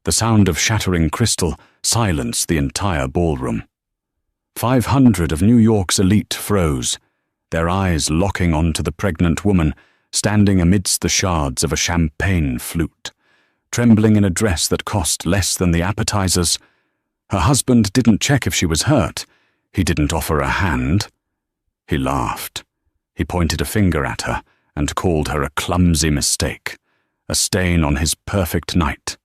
The sound of shattering crystal silenced the entire ballroom. 500 of New York's elite froze, their eyes locking onto the pregnant woman standing amidst the shards of a champagne flute, trembling in a dress that cost less than the appetizers. Her husband didn't check if she was hurt. He didn't offer a hand. He laughed. He pointed a finger at her and called her a clumsy mistake, a stain on his perfect night.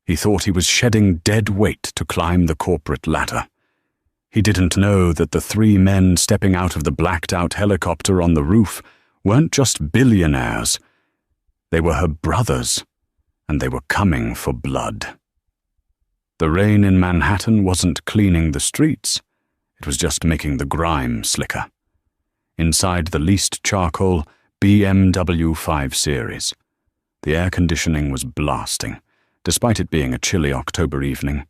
He thought he was shedding dead weight to climb the corporate ladder. He didn't know that the 3 men stepping out of the blacked-out helicopter on the roof weren't just billionaires. They were her brothers, and they were coming for blood. The rain in Manhattan wasn't cleaning the streets. It was just making the grime slicker. Inside the least charcoal BMW 5 Series, the air conditioning was blasting, despite it being a chilly October evening.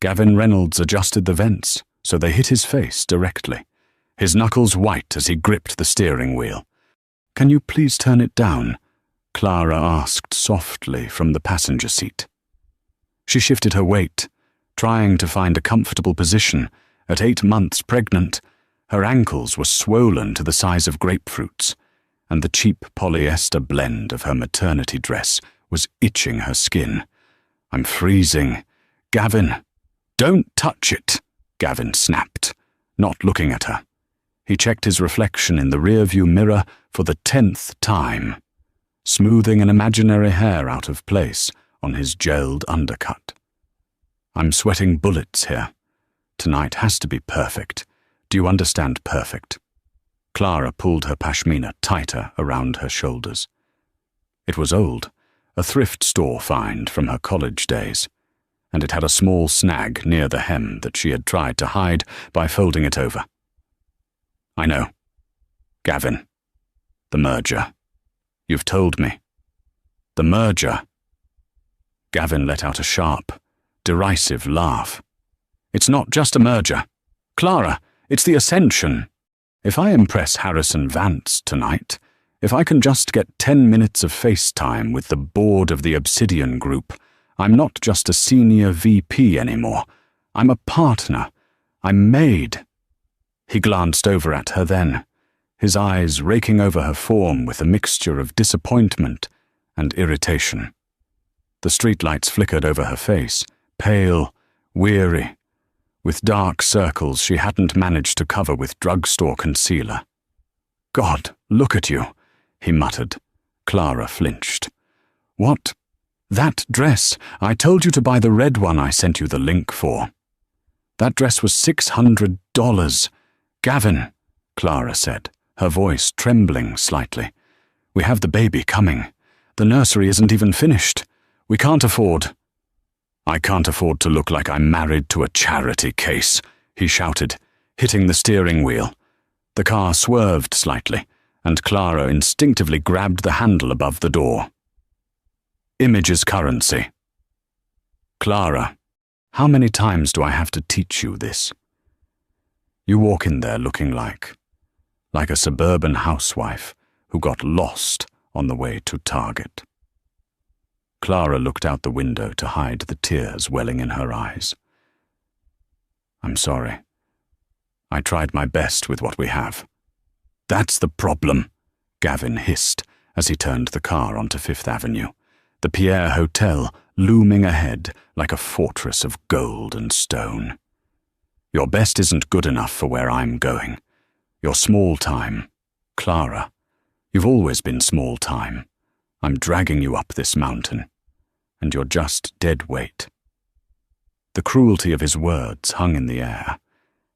Gavin Reynolds adjusted the vents so they hit his face directly, his knuckles white as he gripped the steering wheel. "Can you please turn it down?" Clara asked softly from the passenger seat. She shifted her weight, trying to find a comfortable position. At 8 months pregnant, her ankles were swollen to the size of grapefruits, and the cheap polyester blend of her maternity dress was itching her skin. "I'm freezing. Gavin." "Don't touch it," Gavin snapped, not looking at her. He checked his reflection in the rearview mirror for the 10th time, smoothing an imaginary hair out of place on his gelled undercut. "I'm sweating bullets here. Tonight has to be perfect. Do you understand perfect?" Clara pulled her pashmina tighter around her shoulders. It was old, a thrift store find from her college days, and it had a small snag near the hem that she had tried to hide by folding it over. "I know. Gavin. The merger. You've told me. The merger." Gavin let out a sharp, derisive laugh. "It's not just a merger. Clara, it's the ascension. If I impress Harrison Vance tonight, if I can just get 10 minutes of FaceTime with the board of the Obsidian Group, I'm not just a senior VP anymore. I'm a partner. I'm made." He glanced over at her then, his eyes raking over her form with a mixture of disappointment and irritation. The streetlights flickered over her face, pale, weary, with dark circles she hadn't managed to cover with drugstore concealer. "God, look at you," he muttered. Clara flinched. "What? That dress. I told you to buy the red one I sent you the link for. That dress was $600. Gavin," Clara said, her voice trembling slightly. "We have the baby coming. The nursery isn't even finished. We can't afford—" "I can't afford to look like I'm married to a charity case," he shouted, hitting the steering wheel. The car swerved slightly, and Clara instinctively grabbed the handle above the door. "Image is currency." "Clara, how many times do I have to teach you this?" You walk in there looking like a suburban housewife who got lost on the way to Target. Clara looked out the window to hide the tears welling in her eyes. "I'm sorry. I tried my best with what we have." "That's the problem," Gavin hissed as he turned the car onto 5th Avenue, the Pierre Hotel looming ahead like a fortress of gold and stone. "Your best isn't good enough for where I'm going. You're small time. Clara, you've always been small time. I'm dragging you up this mountain, and you're just dead weight." The cruelty of his words hung in the air,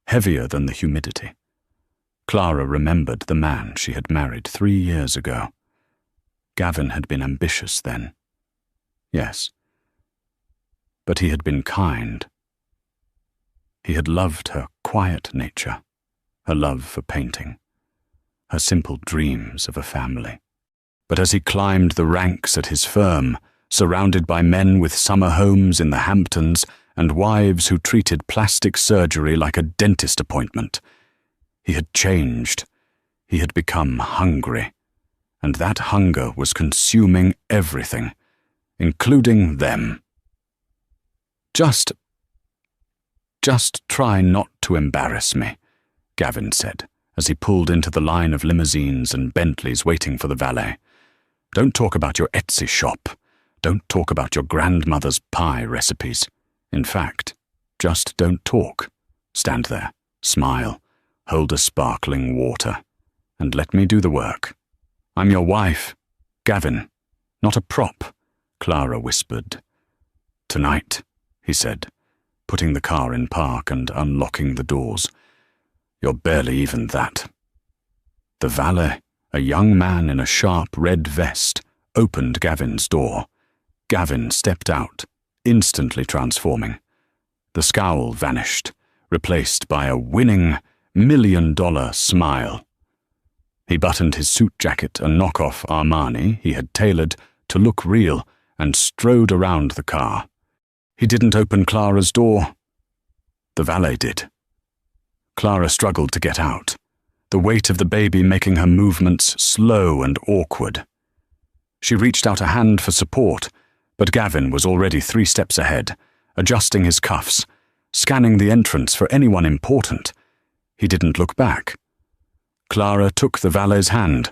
heavier than the humidity. Clara remembered the man she had married 3 years ago. Gavin had been ambitious then. Yes. But he had been kind. He had loved her quiet nature, her love for painting, her simple dreams of a family. But as he climbed the ranks at his firm, surrounded by men with summer homes in the Hamptons and wives who treated plastic surgery like a dentist appointment, he had changed. He had become hungry, and that hunger was consuming everything, including them. Just try not to embarrass me, Gavin said, as he pulled into the line of limousines and Bentleys waiting for the valet. Don't talk about your Etsy shop. Don't talk about your grandmother's pie recipes. In fact, just don't talk. Stand there, smile, hold a sparkling water, and let me do the work. I'm your wife, Gavin, not a prop, Clara whispered. Tonight, he said, putting the car in park and unlocking the doors. You're barely even that. The valet, a young man in a sharp red vest, opened Gavin's door. Gavin stepped out, instantly transforming. The scowl vanished, replaced by a winning $1,000,000 smile. He buttoned his suit jacket, a knockoff Armani he had tailored to look real, and strode around the car. He didn't open Clara's door. The valet did. Clara struggled to get out, the weight of the baby making her movements slow and awkward. She reached out a hand for support, but Gavin was already 3 steps ahead, adjusting his cuffs, scanning the entrance for anyone important. He didn't look back. Clara took the valet's hand,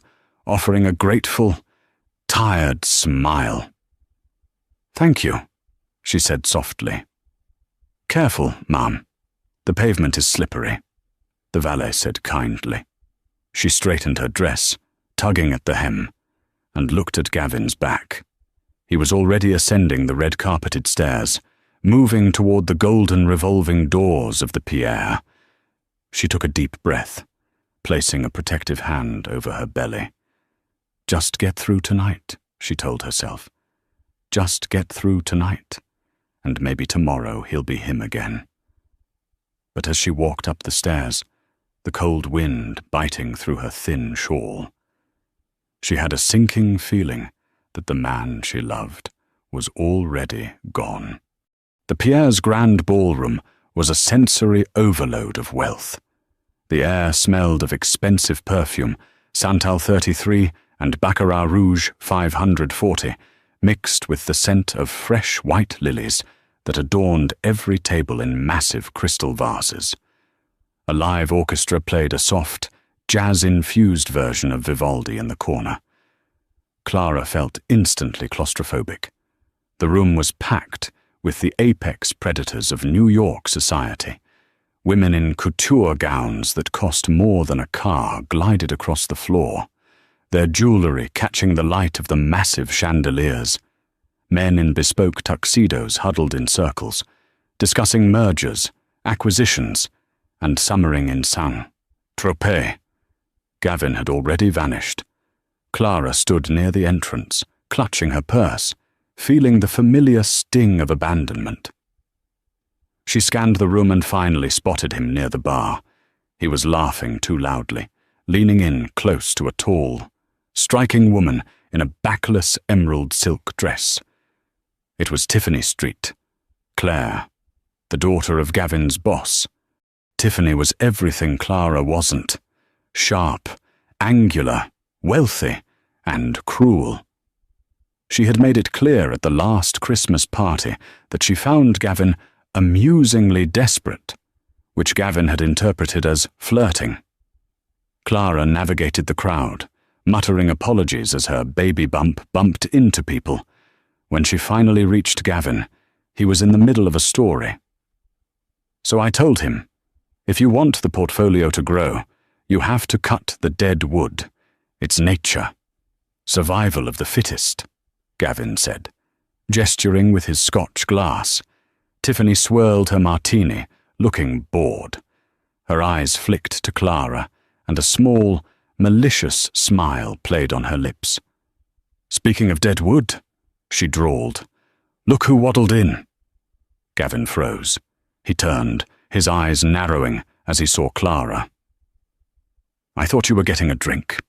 offering a grateful, tired smile. Thank you, she said softly. Careful, Ma'am. The pavement is slippery, the valet said kindly. She straightened her dress, tugging at the hem, and looked at Gavin's back. He was already ascending the red-carpeted stairs, moving toward the golden revolving doors of the Pierre. She took a deep breath, placing a protective hand over her belly. Just get through tonight, she told herself. Just get through tonight, and maybe tomorrow he'll be him again. But as she walked up the stairs, the cold wind biting through her thin shawl, she had a sinking feeling that the man she loved was already gone. The Pierre's grand ballroom was a sensory overload of wealth. The air smelled of expensive perfume, Santal 33 and Baccarat Rouge 540, mixed with the scent of fresh white lilies that adorned every table in massive crystal vases. A live orchestra played a soft, jazz-infused version of Vivaldi in the corner. Clara felt instantly claustrophobic. The room was packed with the apex predators of New York society. Women in couture gowns that cost more than a car glided across the floor, their jewelry catching the light of the massive chandeliers. Men in bespoke tuxedos huddled in circles, discussing mergers, acquisitions, and summering in Saint-Tropez. Gavin had already vanished. Clara stood near the entrance, clutching her purse, feeling the familiar sting of abandonment. She scanned the room and finally spotted him near the bar. He was laughing too loudly, leaning in close to a tall, striking woman in a backless emerald silk dress. It was Tiffany Street, Claire, the daughter of Gavin's boss. Tiffany was everything Clara wasn't: sharp, angular, wealthy, and cruel. She had made it clear at the last Christmas party that she found Gavin amusingly desperate, which Gavin had interpreted as flirting. Clara navigated the crowd, muttering apologies as her baby bump bumped into people. When she finally reached Gavin, he was in the middle of a story. So I told him, if you want the portfolio to grow, you have to cut the dead wood. It's nature. Survival of the fittest, Gavin said, gesturing with his Scotch glass. Tiffany swirled her martini, looking bored. Her eyes flicked to Clara, and a small, malicious smile played on her lips. Speaking of dead wood, she drawled, look who waddled in. Gavin froze. He turned, his eyes narrowing as he saw Clara. I thought you were getting a drink,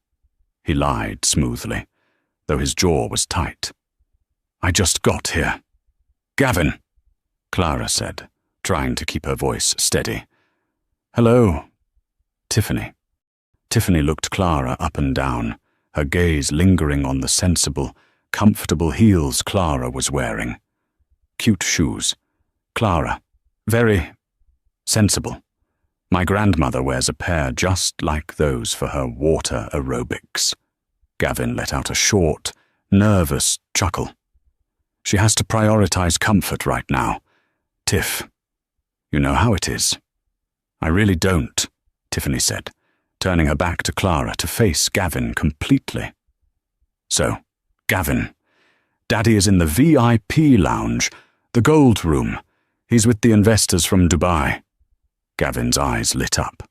he lied smoothly, though his jaw was tight. I just got here. Gavin, Clara said, trying to keep her voice steady. Hello, Tiffany. Tiffany looked Clara up and down, her gaze lingering on the sensible, comfortable heels Clara was wearing. Cute shoes. Clara. Very sensible. My grandmother wears a pair just like those for her water aerobics. Gavin let out a short, nervous chuckle. She has to prioritize comfort right now. Tiff, you know how it is. I really don't, Tiffany said, turning her back to Clara to face Gavin completely. So, Gavin, Daddy is in the VIP lounge, the gold room. He's with the investors from Dubai. Gavin's eyes lit up.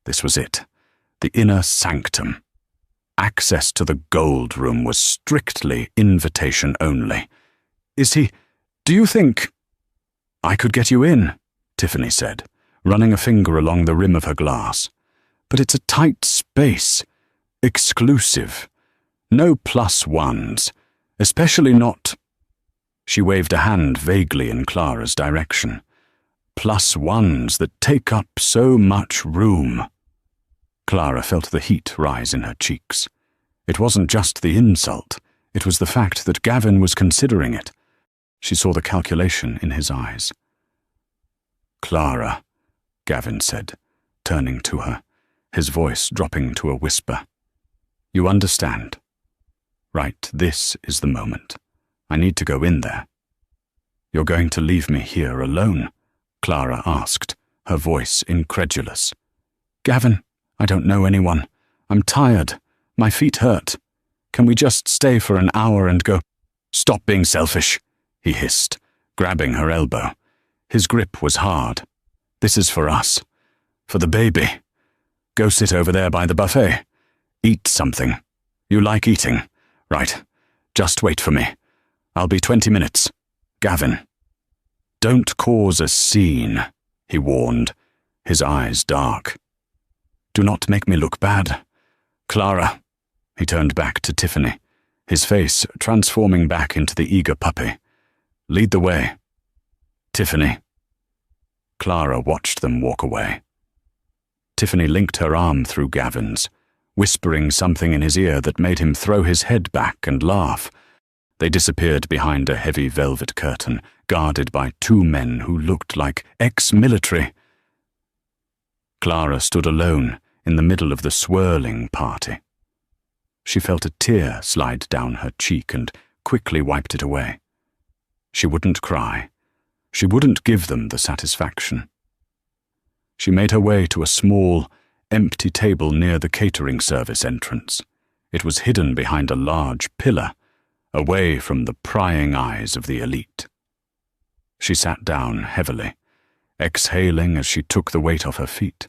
This was it. The inner sanctum. Access to the gold room was strictly invitation only. Is he... Do you think... I could get you in, Tiffany said, running a finger along the rim of her glass. But it's a tight space. Exclusive. No +1s. Especially not... She waved a hand vaguely in Clara's direction. +1s that take up so much room. Clara felt the heat rise in her cheeks. It wasn't just the insult. It was the fact that Gavin was considering it. She saw the calculation in his eyes. Clara, Gavin said, turning to her, his voice dropping to a whisper. You understand. Right, this is the moment. I need to go in there. You're going to leave me here alone? Clara asked, her voice incredulous. Gavin, I don't know anyone. I'm tired. My feet hurt. Can we just stay for an hour and go? Stop being selfish, he hissed, grabbing her elbow. His grip was hard. This is for us. For the baby. Go sit over there by the buffet. Eat something. You like eating. Right. Just wait for me. I'll be 20 minutes. Gavin. Don't cause a scene, he warned, his eyes dark. Do not make me look bad. Clara. He turned back to Tiffany, his face transforming back into the eager puppy. Lead the way. Tiffany. Clara watched them walk away. Tiffany linked her arm through Gavin's, whispering something in his ear that made him throw his head back and laugh. They disappeared behind a heavy velvet curtain, guarded by two men who looked like ex-military. Clara stood alone in the middle of the swirling party. She felt a tear slide down her cheek and quickly wiped it away. She wouldn't cry. She wouldn't give them the satisfaction. She made her way to a small, empty table near the catering service entrance. It was hidden behind a large pillar, away from the prying eyes of the elite. She sat down heavily, exhaling as she took the weight off her feet.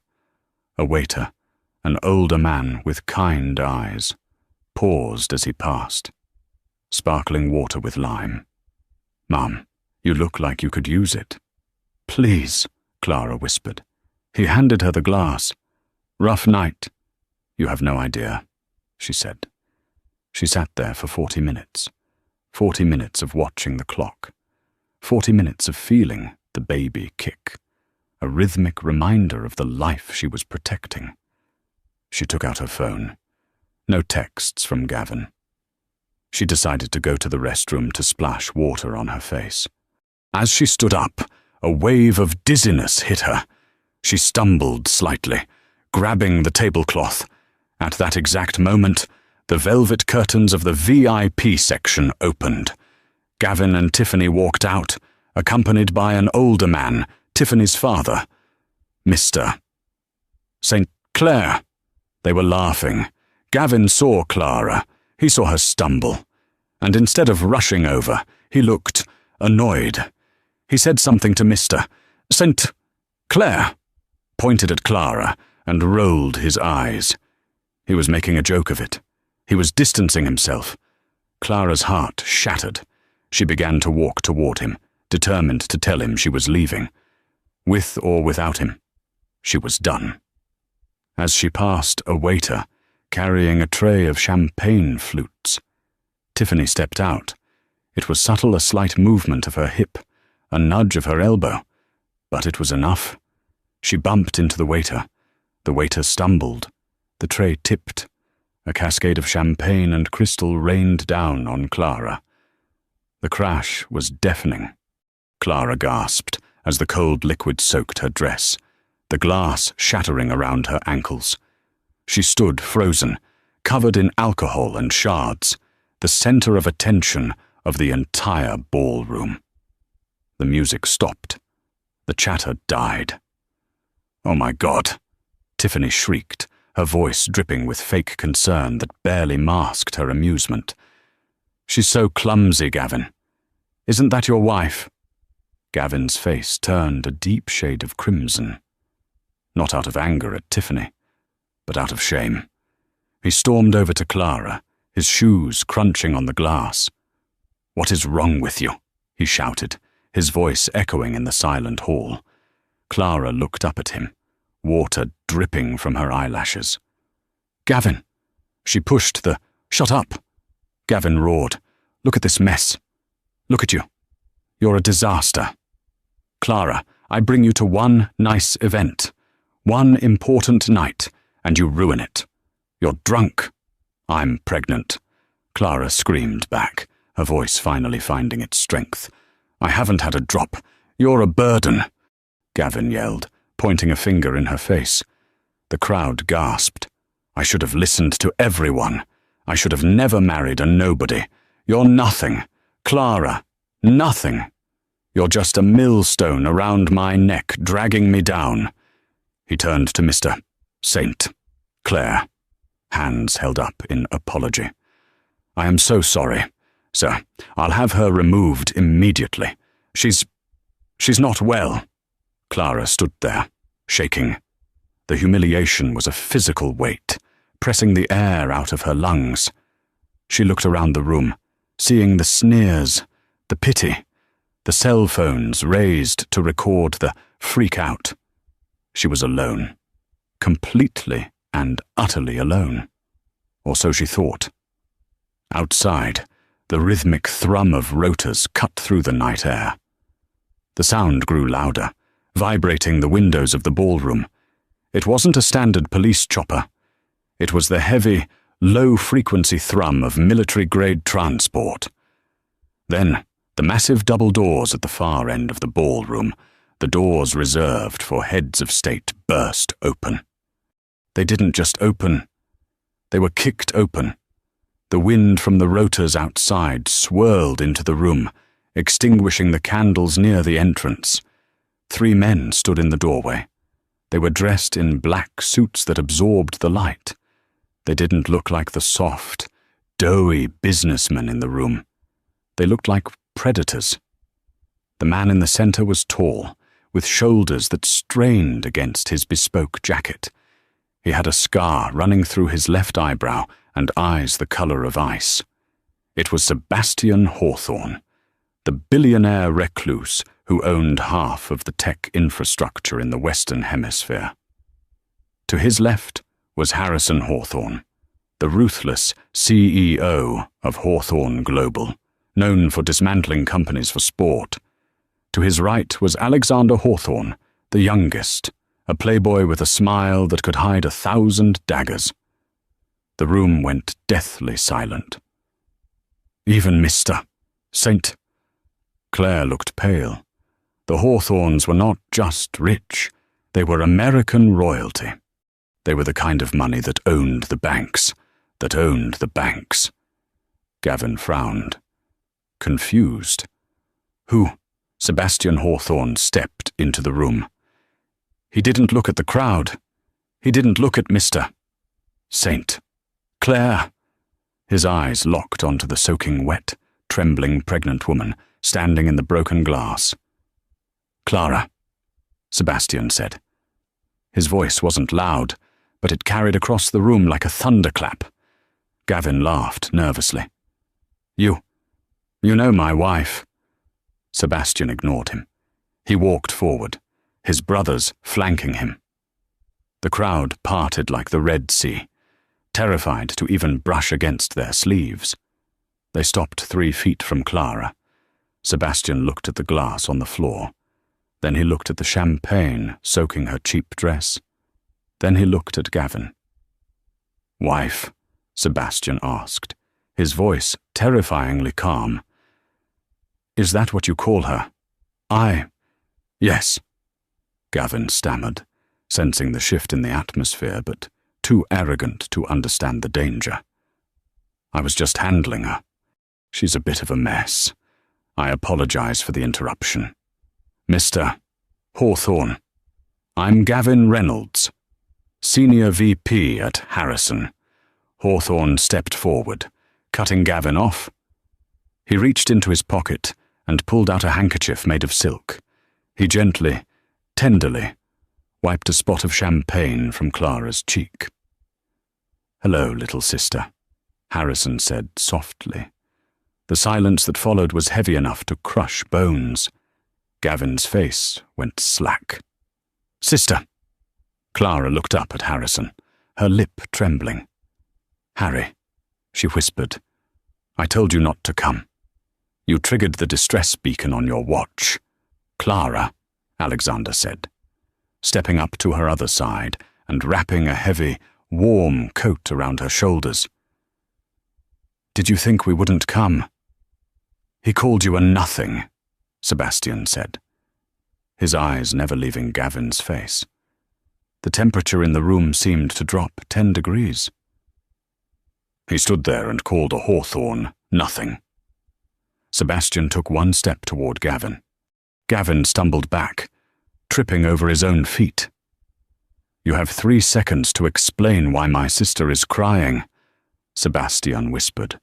A waiter, an older man with kind eyes, paused as he passed. Sparkling water with lime. Mum, you look like you could use it. Please, Clara whispered. He handed her the glass. Rough night. You have no idea, she said. She sat there for 40 minutes. 40 minutes of watching the clock. 40 minutes of feeling the baby kick. A rhythmic reminder of the life she was protecting. She took out her phone. No texts from Gavin. She decided to go to the restroom to splash water on her face. As she stood up, a wave of dizziness hit her. She stumbled slightly, grabbing the tablecloth. At that exact moment, the velvet curtains of the VIP section opened. Gavin and Tiffany walked out, accompanied by an older man, Tiffany's father. Mr. St. Clair. They were laughing. Gavin saw Clara. He saw her stumble. And instead of rushing over, he looked annoyed. He said something to Mr. St. Clair, pointed at Clara, and rolled his eyes. He was making a joke of it. He was distancing himself. Clara's heart shattered. She began to walk toward him, determined to tell him she was leaving. With or without him, she was done. As she passed a waiter, carrying a tray of champagne flutes, Tiffany stepped out. It was subtle, a slight movement of her hip, a nudge of her elbow, but it was enough. She bumped into the waiter. The waiter stumbled. The tray tipped. A cascade of champagne and crystal rained down on Clara. The crash was deafening. Clara gasped, as the cold liquid soaked her dress, the glass shattering around her ankles. She stood frozen, covered in alcohol and shards, the center of attention of the entire ballroom. The music stopped. The chatter died. "Oh my God," Tiffany shrieked, her voice dripping with fake concern that barely masked her amusement. "She's so clumsy, Gavin. Isn't that your wife?" Gavin's face turned a deep shade of crimson. Not out of anger at Tiffany, but out of shame. He stormed over to Clara, his shoes crunching on the glass. "What is wrong with you?" he shouted, his voice echoing in the silent hall. Clara looked up at him, water dripping from her eyelashes. "Gavin!" She pushed the "Shut up!" Gavin roared. "Look at this mess. Look at you. You're a disaster. Clara, I bring you to one nice event, one important night, and you ruin it. You're drunk. I'm pregnant." Clara screamed back, her voice finally finding its strength. "I haven't had a drop. You're a burden," Gavin yelled, pointing a finger in her face. The crowd gasped. "I should have listened to everyone. I should have never married a nobody. You're nothing. Clara, nothing. You're just a millstone around my neck, dragging me down." He turned to Mr. Saint. "Claire," hands held up in apology. "I am so sorry, sir. I'll have her removed immediately. She's not well." Clara stood there, shaking. The humiliation was a physical weight, pressing the air out of her lungs. She looked around the room, seeing the sneers, the pity, the cell phones raised to record the freak out. She was alone, completely and utterly alone. Or so she thought. Outside, the rhythmic thrum of rotors cut through the night air. The sound grew louder, vibrating the windows of the ballroom. It wasn't a standard police chopper. It was the heavy, low-frequency thrum of military-grade transport. Then, the massive double doors at the far end of the ballroom, the doors reserved for heads of state, burst open. They didn't just open. They were kicked open. The wind from the rotors outside swirled into the room, extinguishing the candles near the entrance. 3 men stood in the doorway. They were dressed in black suits that absorbed the light. They didn't look like the soft, doughy businessmen in the room. They looked like predators. The man in the center was tall, with shoulders that strained against his bespoke jacket. He had a scar running through his left eyebrow and eyes the color of ice. It was Sebastian Hawthorne, the billionaire recluse who owned half of the tech infrastructure in the Western Hemisphere. To his left was Harrison Hawthorne, the ruthless CEO of Hawthorne Global, known for dismantling companies for sport. To his right was Alexander Hawthorne, the youngest, a playboy with a smile that could hide 1,000 daggers. The room went deathly silent. Even Mr. Saint. Claire looked pale. The Hawthornes were not just rich, they were American royalty. They were the kind of money that owned the banks, Gavin frowned. Confused. Who? Sebastian Hawthorne stepped into the room. He didn't look at the crowd. He didn't look at Mr. Saint. Claire! His eyes locked onto the soaking wet, trembling pregnant woman standing in the broken glass. "Clara," Sebastian said. His voice wasn't loud, but it carried across the room like a thunderclap. Gavin laughed nervously. You know my wife." Sebastian ignored him. He walked forward, his brothers flanking him. The crowd parted like the Red Sea, terrified to even brush against their sleeves. They stopped 3 feet from Clara. Sebastian looked at the glass on the floor. Then he looked at the champagne soaking her cheap dress. Then he looked at Gavin. "Wife?" Sebastian asked, his voice terrifyingly calm. "Is that what you call her?" Yes, Gavin stammered, sensing the shift in the atmosphere, but too arrogant to understand the danger. I was just handling her. She's a bit of a mess. I apologize for the interruption. Mr. Hawthorne, I'm Gavin Reynolds, Senior VP at Harrison. Hawthorne stepped forward, cutting Gavin off. He reached into his pocket and pulled out a handkerchief made of silk. He gently, tenderly, wiped a spot of champagne from Clara's cheek. "Hello, little sister," Harrison said softly. The silence that followed was heavy enough to crush bones. Gavin's face went slack. "Sister." Clara looked up at Harrison, her lip trembling. "Harry," she whispered, "I told you not to come. You triggered the distress beacon on your watch." "Clara," Alexander said, stepping up to her other side and wrapping a heavy, warm coat around her shoulders. "Did you think we wouldn't come?" "He called you a nothing," Sebastian said, his eyes never leaving Gavin's face. The temperature in the room seemed to drop 10 degrees. "He stood there and called a Hawthorne nothing." Sebastian took one step toward Gavin. Gavin stumbled back, tripping over his own feet. "You have 3 seconds to explain why my sister is crying," Sebastian whispered,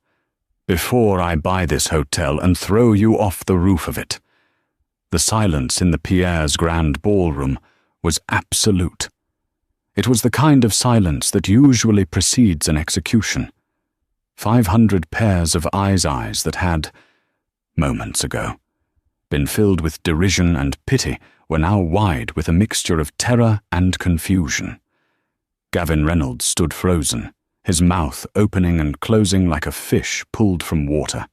"before I buy this hotel and throw you off the roof of it." The silence in the Pierre's grand ballroom was absolute. It was the kind of silence that usually precedes an execution. 500 pairs of eyes that had, moments ago, been filled with derision and pity were now wide with a mixture of terror and confusion. Gavin Reynolds stood frozen, his mouth opening and closing like a fish pulled from water.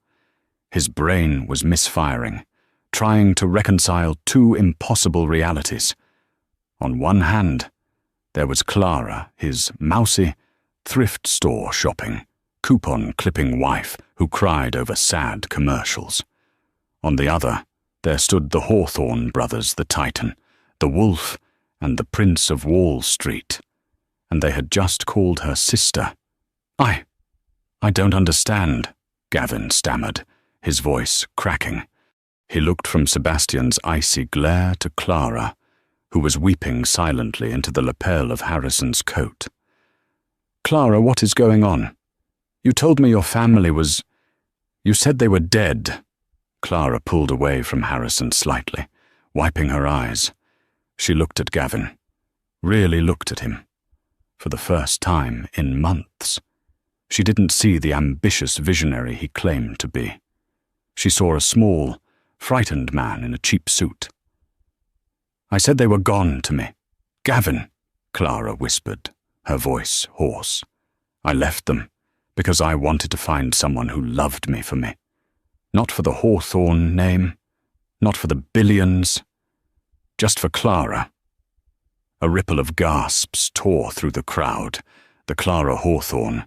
His brain was misfiring, trying to reconcile 2 impossible realities. On one hand, there was Clara, his mousy, thrift store shopping, coupon-clipping wife who cried over sad commercials. On the other, there stood the Hawthorne brothers, the Titan, the Wolf, and the Prince of Wall Street, and they had just called her sister. I don't understand," Gavin stammered, his voice cracking. He looked from Sebastian's icy glare to Clara, who was weeping silently into the lapel of Harrison's coat. "Clara, what is going on? You told me your family was... You said they were dead." Clara pulled away from Harrison slightly, wiping her eyes. She looked at Gavin, really looked at him, for the first time in months. She didn't see the ambitious visionary he claimed to be. She saw a small, frightened man in a cheap suit. "I said they were gone to me. Gavin," Clara whispered, her voice hoarse. "I left them because I wanted to find someone who loved me for me. Not for the Hawthorne name, not for the billions, just for Clara." A ripple of gasps tore through the crowd. The Clara Hawthorne,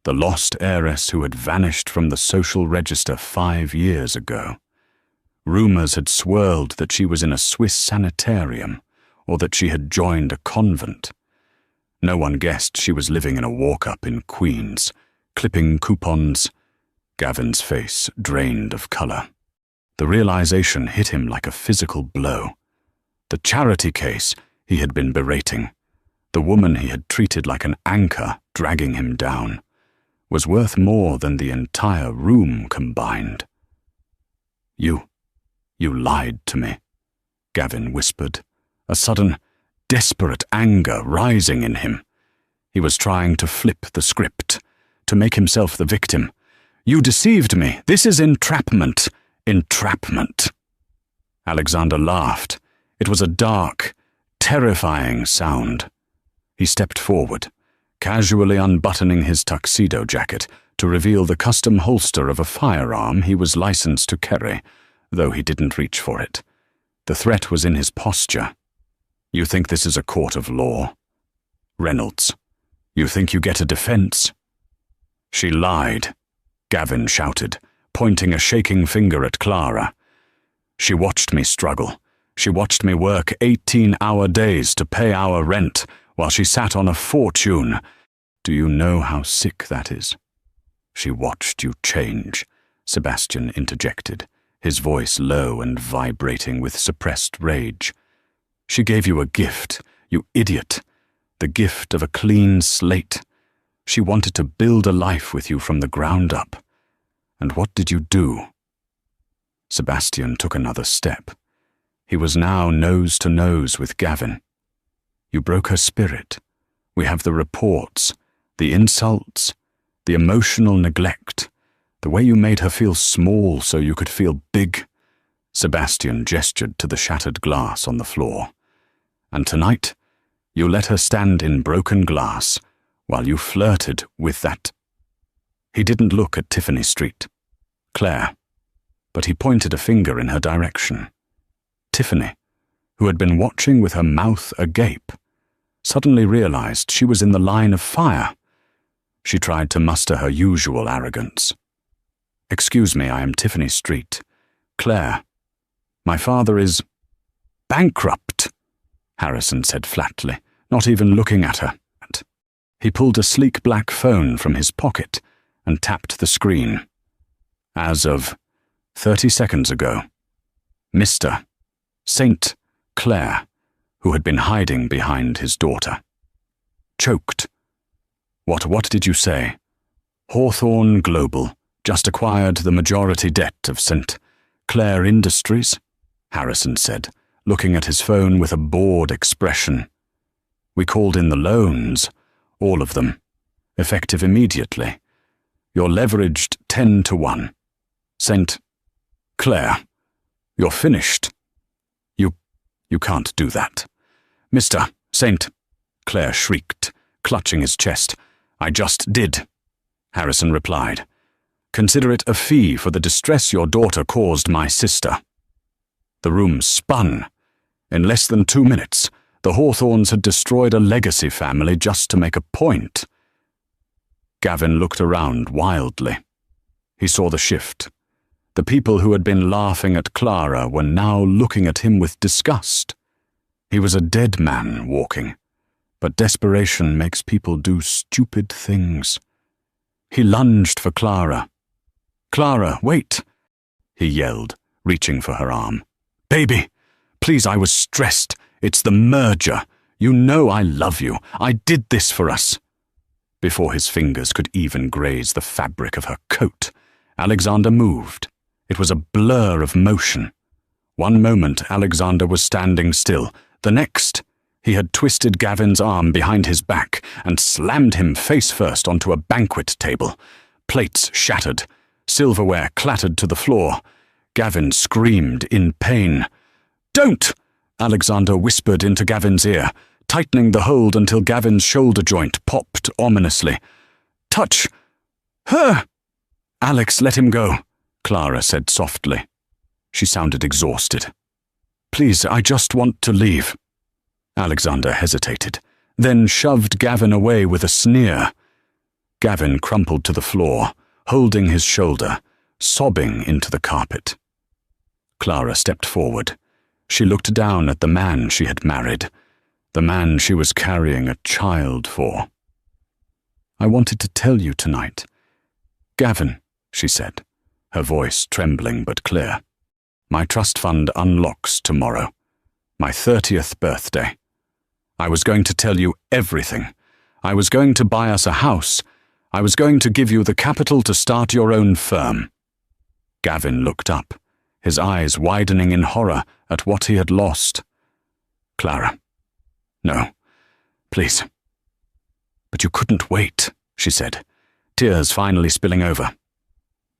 the lost heiress who had vanished from the social register 5 years ago. Rumors had swirled that she was in a Swiss sanitarium, or that she had joined a convent. No one guessed she was living in a walk-up in Queens, clipping coupons. Gavin's face drained of color. The realization hit him like a physical blow. The charity case he had been berating, the woman he had treated like an anchor dragging him down, was worth more than the entire room combined. You lied to me," Gavin whispered, a sudden, desperate anger rising in him. He was trying to flip the script, to make himself the victim. "You deceived me. This is entrapment. Entrapment." Alexander laughed. It was a dark, terrifying sound. He stepped forward, casually unbuttoning his tuxedo jacket to reveal the custom holster of a firearm he was licensed to carry, though he didn't reach for it. The threat was in his posture. "You think this is a court of law? Reynolds, you think you get a defense?" "She lied," Gavin shouted, pointing a shaking finger at Clara. "She watched me struggle. She watched me work 18-hour days to pay our rent while she sat on a fortune. Do you know how sick that is? She watched you change, Sebastian interjected, his voice low and vibrating with suppressed rage. She gave you a gift, you idiot, the gift of a clean slate. She wanted to build a life with you from the ground up. And what did you do? Sebastian took another step. He was now nose to nose with Gavin. You broke her spirit. We have the reports, the insults, the emotional neglect, the way you made her feel small so you could feel big. Sebastian gestured to the shattered glass on the floor. And tonight, you let her stand in broken glass while you flirted with that. He didn't look at Tiffany Street, Claire, but he pointed a finger in her direction. Tiffany, who had been watching with her mouth agape, suddenly realized she was in the line of fire. She tried to muster her usual arrogance. Excuse me, I am Tiffany Street. Claire, my father is bankrupt, Harrison said flatly, not even looking at her. He pulled a sleek black phone from his pocket and tapped the screen. As of 30 seconds ago, Mr. St. Clair, who had been hiding behind his daughter. Choked. What did you say? Hawthorne Global just acquired the majority debt of St. Clair Industries, Harrison said, looking at his phone with a bored expression. We called in the loans, all of them, effective immediately. You're leveraged 10-1. St. Clair, you're finished. You can't do that. Mr. St. Clair shrieked, clutching his chest. I just did, Harrison replied. Consider it a fee for the distress your daughter caused my sister. The room spun. In less than 2 minutes, the Hawthorns had destroyed a legacy family just to make a point. Gavin looked around wildly. He saw the shift. The people who had been laughing at Clara were now looking at him with disgust. He was a dead man walking, but desperation makes people do stupid things. He lunged for Clara. Clara, wait, he yelled, reaching for her arm. Baby, please, I was stressed. It's the merger. You know I love you. I did this for us. Before his fingers could even graze the fabric of her coat, Alexander moved. It was a blur of motion. One moment Alexander was standing still. The next, he had twisted Gavin's arm behind his back and slammed him face first onto a banquet table. Plates shattered. Silverware clattered to the floor. Gavin screamed in pain. Don't! Alexander whispered into Gavin's ear, tightening the hold until Gavin's shoulder joint popped ominously. Touch her! Alex, let him go, Clara said softly. She sounded exhausted. Please, I just want to leave. Alexander hesitated, then shoved Gavin away with a sneer. Gavin crumpled to the floor, holding his shoulder, sobbing into the carpet. Clara stepped forward. She looked down at the man she had married, the man she was carrying a child for. I wanted to tell you tonight. Gavin, she said, her voice trembling but clear. My trust fund unlocks tomorrow, my 30th birthday. I was going to tell you everything. I was going to buy us a house. I was going to give you the capital to start your own firm. Gavin looked up, his eyes widening in horror at what he had lost. Clara. No, please. But you couldn't wait, she said, tears finally spilling over.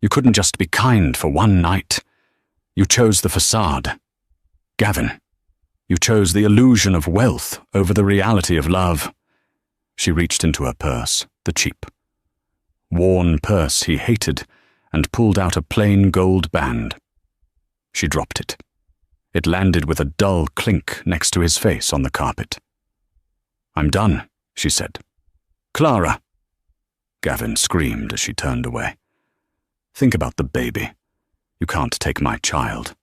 You couldn't just be kind for one night. You chose the facade. Gavin, you chose the illusion of wealth over the reality of love. She reached into her purse, the cheap, worn purse he hated, and pulled out a plain gold band. She dropped it. It landed with a dull clink next to his face on the carpet. I'm done, she said. Clara! Gavin screamed as she turned away. Think about the baby. You can't take my child.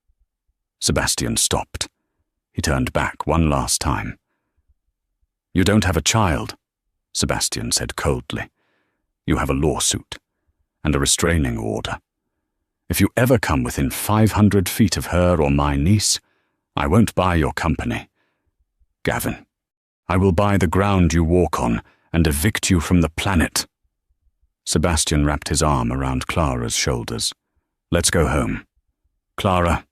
Sebastian stopped. He turned back one last time. "You don't have a child," Sebastian said coldly. "You have a lawsuit and a restraining order. If you ever come within 500 feet of her or my niece, I won't buy your company. Gavin, I will buy the ground you walk on and evict you from the planet." Sebastian wrapped his arm around Clara's shoulders. "Let's go home. Clara."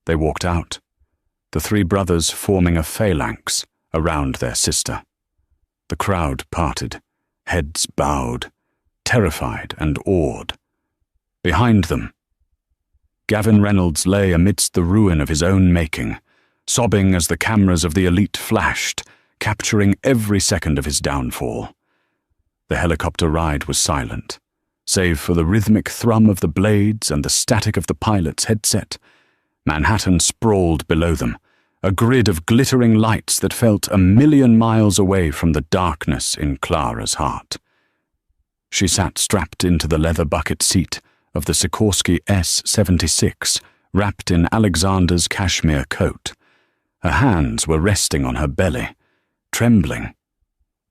They walked out, the three brothers forming a phalanx around their sister. The crowd parted, heads bowed, terrified and awed. Behind them, Gavin Reynolds lay amidst the ruin of his own making, sobbing as the cameras of the elite flashed, capturing every second of his downfall. The helicopter ride was silent, save for the rhythmic thrum of the blades and the static of the pilot's headset. Manhattan sprawled below them, a grid of glittering lights that felt 1,000,000 miles away from the darkness in Clara's heart. She sat strapped into the leather bucket seat of the Sikorsky S-76, wrapped in Alexander's cashmere coat. Her hands were resting on her belly, trembling.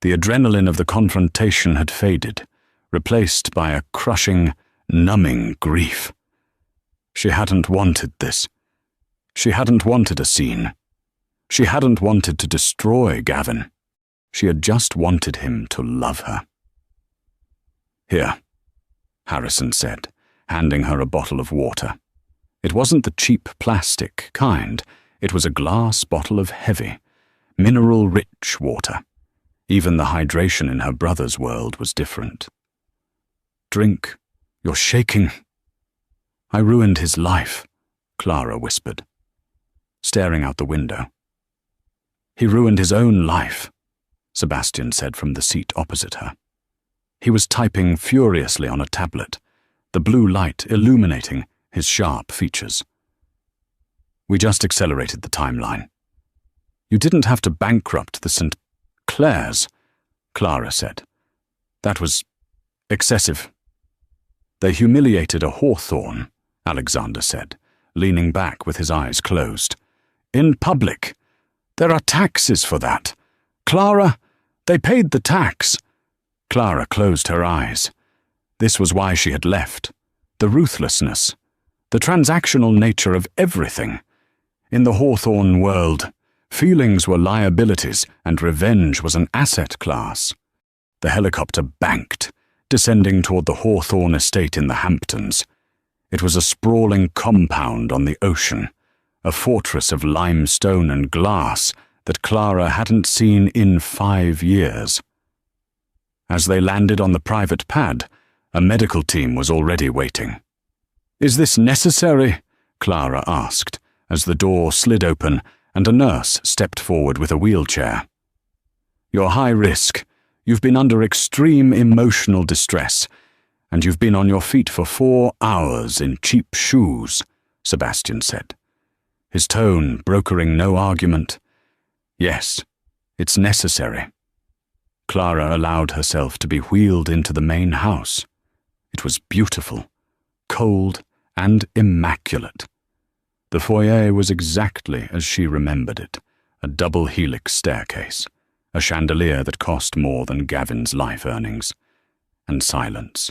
The adrenaline of the confrontation had faded, replaced by a crushing, numbing grief. She hadn't wanted this. She hadn't wanted a scene. She hadn't wanted to destroy Gavin. She had just wanted him to love her. "Here," Harrison said, handing her a bottle of water. It wasn't the cheap plastic kind. It was a glass bottle of heavy, mineral-rich water. Even the hydration in her brother's world was different. "Drink. You're shaking." "I ruined his life," Clara whispered, staring out the window. "He ruined his own life," Sebastian said from the seat opposite her. He was typing furiously on a tablet, the blue light illuminating his sharp features. "We just accelerated the timeline. You didn't have to bankrupt the St. Clair's," Clara said. "That was excessive." "They humiliated a hawthorn," Alexander said, leaning back with his eyes closed. "In public. There are taxes for that. Clara, they paid the tax." Clara closed her eyes. This was why she had left. The ruthlessness, the transactional nature of everything. In the Hawthorne world, feelings were liabilities and revenge was an asset class. The helicopter banked, descending toward the Hawthorne estate in the Hamptons. It was a sprawling compound on the ocean, a fortress of limestone and glass that Clara hadn't seen in 5 years. As they landed on the private pad, a medical team was already waiting. "Is this necessary?" Clara asked, as the door slid open and a nurse stepped forward with a wheelchair. "You're high risk. You've been under extreme emotional distress, and you've been on your feet for 4 hours in cheap shoes," Sebastian said, his tone brokering no argument. "Yes, it's necessary." Clara allowed herself to be wheeled into the main house. It was beautiful, cold, and immaculate. The foyer was exactly as she remembered it, a double helix staircase, a chandelier that cost more than Gavin's life earnings, and silence.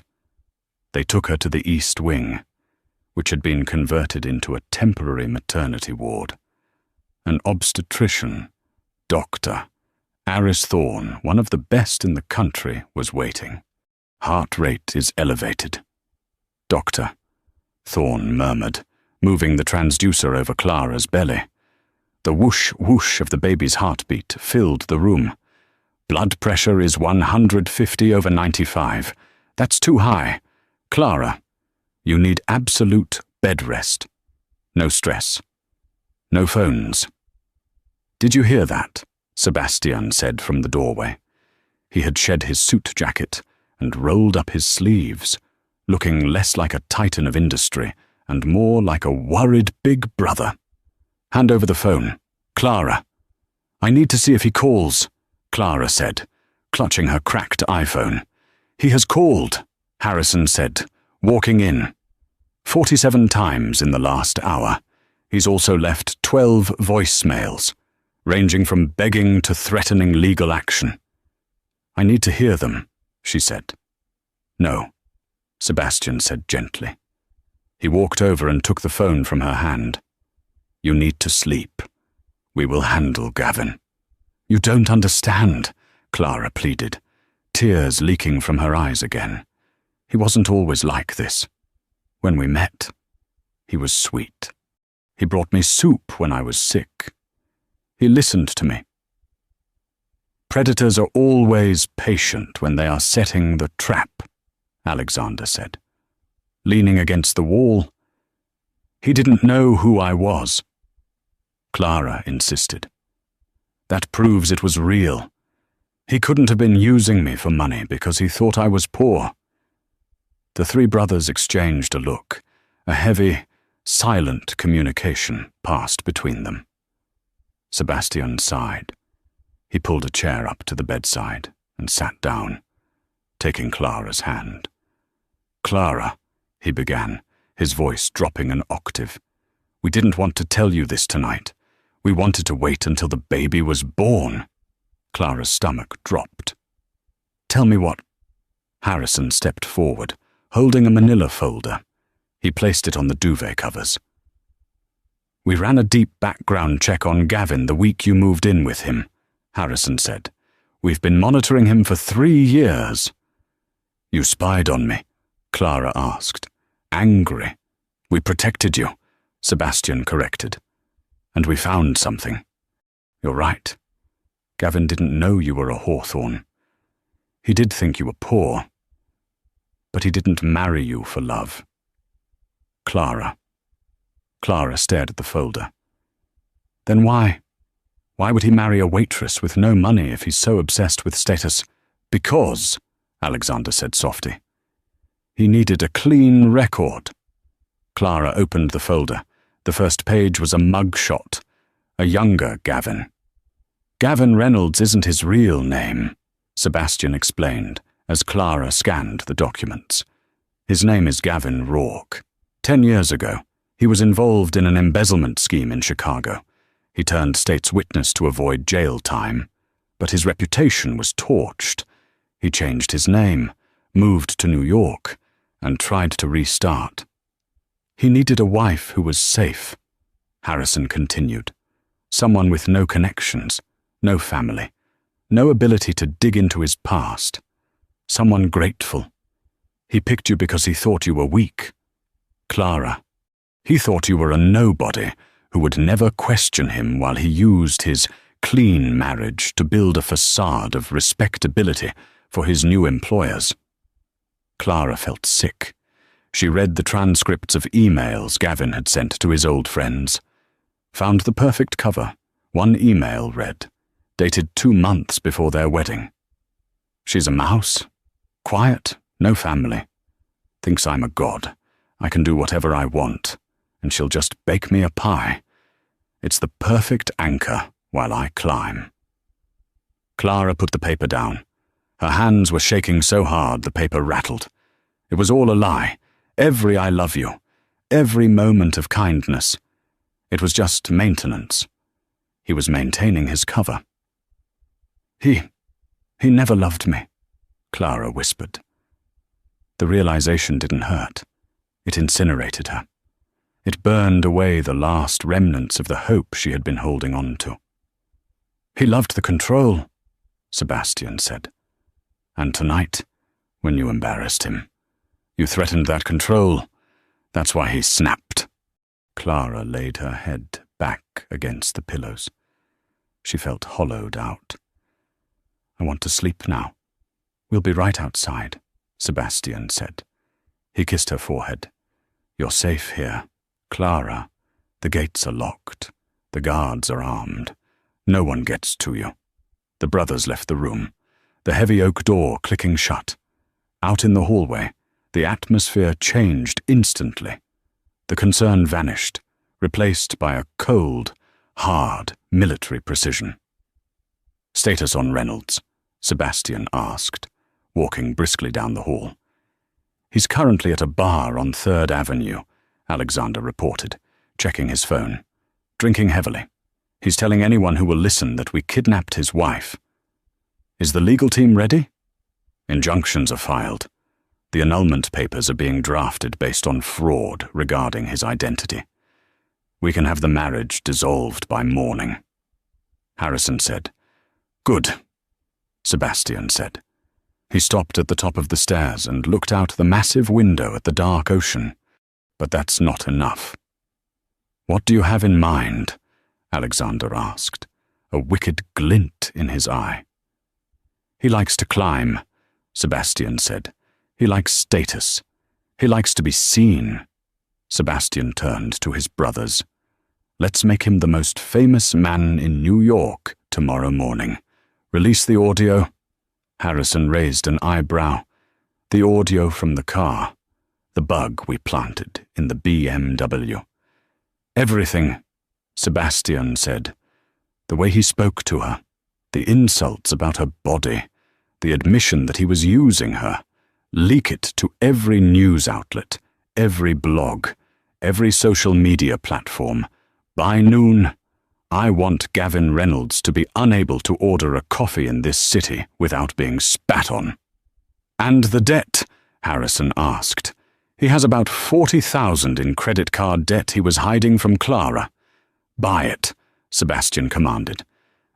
They took her to the East Wing, which had been converted into a temporary maternity ward. An obstetrician, Dr. Aris Thorne, one of the best in the country, was waiting. "Heart rate is elevated." "Doctor," Thorne murmured, moving the transducer over Clara's belly. The whoosh-whoosh of the baby's heartbeat filled the room. "Blood pressure is 150/95. That's too high. Clara, you need absolute bed rest. No stress. No phones." "Did you hear that?" Sebastian said from the doorway. He had shed his suit jacket and rolled up his sleeves, looking less like a titan of industry and more like a worried big brother. "Hand over the phone. Clara." "I need to see if he calls," Clara said, clutching her cracked iPhone. "He has called," Harrison said, walking in. 47 times in the last hour. He's also left 12 voicemails, ranging from begging to threatening legal action. I need to hear them, she said. No, Sebastian said gently. He walked over and took the phone from her hand. You need to sleep. We will handle Gavin. You don't understand, Clara pleaded, tears leaking from her eyes again. He wasn't always like this. When we met, he was sweet. He brought me soup when I was sick. He listened to me. Predators are always patient when they are setting the trap, Alexander said. Leaning against the wall. He didn't know who I was. Clara insisted. That proves it was real. He couldn't have been using me for money because he thought I was poor. The three brothers exchanged a look. A heavy, silent communication passed between them. Sebastian sighed. He pulled a chair up to the bedside and sat down, taking Clara's hand. Clara, he began, his voice dropping an octave. We didn't want to tell you this tonight. We wanted to wait until the baby was born. Clara's stomach dropped. Tell me what... Harrison stepped forward, holding a manila folder. He placed it on the duvet covers. We ran a deep background check on Gavin the week you moved in with him, Harrison said. We've been monitoring him for 3 years. You spied on me, Clara asked. Angry. We protected you, Sebastian corrected. And we found something. You're right. Gavin didn't know you were a hawthorn. He did think you were poor. But he didn't marry you for love. Clara. Clara stared at the folder. Then why? Why would he marry a waitress with no money if he's so obsessed with status? Because, Alexander said softly. He needed a clean record. Clara opened the folder. The first page was a mug shot. A younger Gavin. Gavin Reynolds isn't his real name, Sebastian explained as Clara scanned the documents. His name is Gavin Rourke. 10 years ago, he was involved in an embezzlement scheme in Chicago. He turned state's witness to avoid jail time, but his reputation was torched. He changed his name, moved to New York, and tried to restart. He needed a wife who was safe, Harrison continued. Someone with no connections, no family, no ability to dig into his past. Someone grateful. He picked you because he thought you were weak. Clara. He thought you were a nobody who would never question him while he used his clean marriage to build a facade of respectability for his new employers. Clara felt sick. She read the transcripts of emails Gavin had sent to his old friends. Found the perfect cover. One email read, dated 2 months before their wedding. She's a mouse. Quiet, no family. Thinks I'm a god. I can do whatever I want, and she'll just bake me a pie. It's the perfect anchor while I climb. Clara put the paper down. Her hands were shaking so hard the paper rattled. It was all a lie. Every I love you. Every moment of kindness. It was just maintenance. He was maintaining his cover. He never loved me, Clara whispered. The realization didn't hurt. It incinerated her. It burned away the last remnants of the hope she had been holding on to. He loved the control, Sebastian said. And tonight, when you embarrassed him, you threatened that control. That's why he snapped. Clara laid her head back against the pillows. She felt hollowed out. I want to sleep now. We'll be right outside, Sebastian said. He kissed her forehead. You're safe here. Clara, the gates are locked. The guards are armed. No one gets to you. The brothers left the room, the heavy oak door clicking shut. Out in the hallway, the atmosphere changed instantly. The concern vanished, replaced by a cold, hard military precision. Status on Reynolds, Sebastian asked, walking briskly down the hall. He's currently at a bar on 3rd Avenue, Alexander reported, checking his phone. Drinking heavily. He's telling anyone who will listen that we kidnapped his wife. Is the legal team ready? Injunctions are filed. The annulment papers are being drafted based on fraud regarding his identity. We can have the marriage dissolved by morning. Harrison said. Good, Sebastian said. He stopped at the top of the stairs and looked out the massive window at the dark ocean. But that's not enough. What do you have in mind? Alexander asked, a wicked glint in his eye. He likes to climb, Sebastian said. He likes status. He likes to be seen. Sebastian turned to his brothers. Let's make him the most famous man in New York tomorrow morning. Release the audio. Harrison raised an eyebrow. The audio from the car. The bug we planted in the BMW. Everything, Sebastian said. The way he spoke to her. The insults about her body. The admission that he was using her. Leak it to every news outlet, every blog, every social media platform. By noon, I want Gavin Reynolds to be unable to order a coffee in this city without being spat on. And the debt? Harrison asked. He has about $40,000 in credit card debt he was hiding from Clara. Buy it, Sebastian commanded,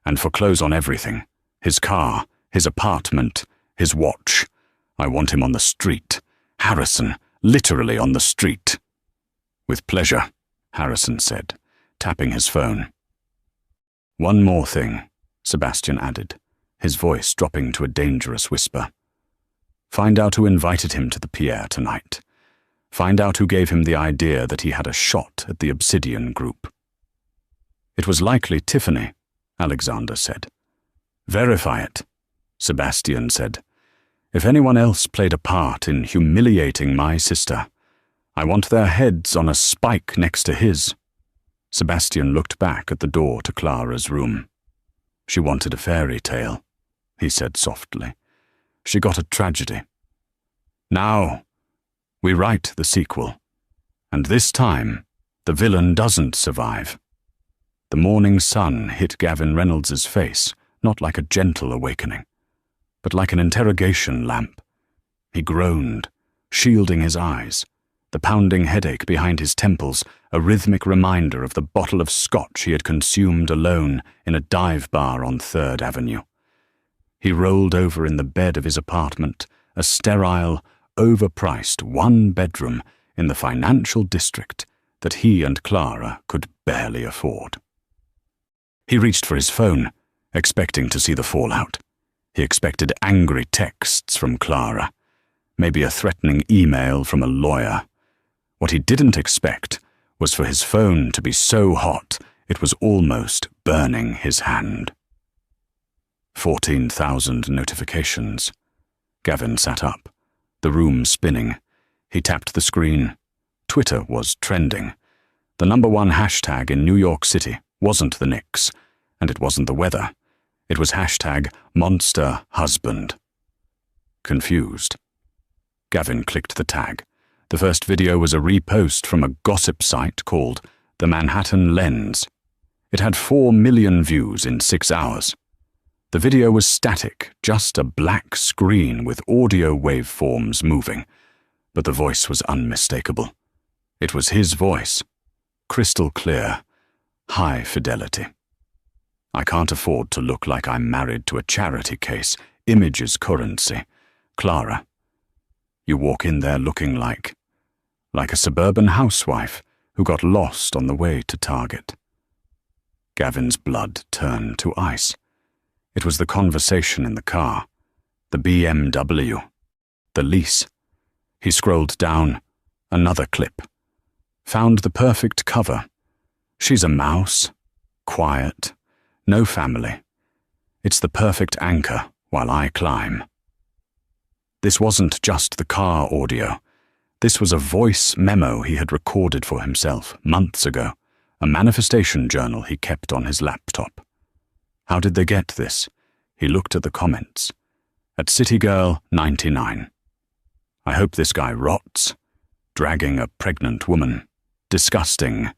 and foreclose on everything. His car, his apartment, his watch. I want him on the street. Harrison, literally on the street. With pleasure, Harrison said, tapping his phone. One more thing, Sebastian added, his voice dropping to a dangerous whisper. Find out who invited him to the Pierre tonight. Find out who gave him the idea that he had a shot at the Obsidian Group. It was likely Tiffany, Alexander said. Verify it, Sebastian said. If anyone else played a part in humiliating my sister, I want their heads on a spike next to his. Sebastian looked back at the door to Clara's room. She wanted a fairy tale, he said softly. She got a tragedy. Now, we write the sequel, and this time, the villain doesn't survive. The morning sun hit Gavin Reynolds' face, not like a gentle awakening, but like an interrogation lamp. He groaned, shielding his eyes, the pounding headache behind his temples, a rhythmic reminder of the bottle of scotch he had consumed alone in a dive bar on 3rd Avenue. He rolled over in the bed of his apartment, a sterile, overpriced one-bedroom in the financial district that he and Clara could barely afford. He reached for his phone, expecting to see the fallout. He expected angry texts from Clara, maybe a threatening email from a lawyer. What he didn't expect was for his phone to be so hot it was almost burning his hand. 14,000 notifications. Gavin sat up, the room spinning. He tapped the screen. Twitter was trending. The #1 hashtag in New York City wasn't the Knicks, and it wasn't the weather. It was #MonsterHusband. Confused. Gavin clicked the tag. The first video was a repost from a gossip site called The Manhattan Lens. It had 4 million views in 6 hours. The video was static, just a black screen with audio waveforms moving, but the voice was unmistakable. It was his voice, crystal clear, high fidelity. I can't afford to look like I'm married to a charity case. Image is currency. Clara. You walk in there looking like a suburban housewife who got lost on the way to Target. Gavin's blood turned to ice. It was the conversation in the car, the BMW, the lease. He scrolled down, another clip. Found the perfect cover. She's a mouse, quiet, no family. It's the perfect anchor while I climb. This wasn't just the car audio. This was a voice memo he had recorded for himself months ago, a manifestation journal he kept on his laptop. How did they get this? He looked at the comments. At CityGirl99. I hope this guy rots. Dragging a pregnant woman. Disgusting.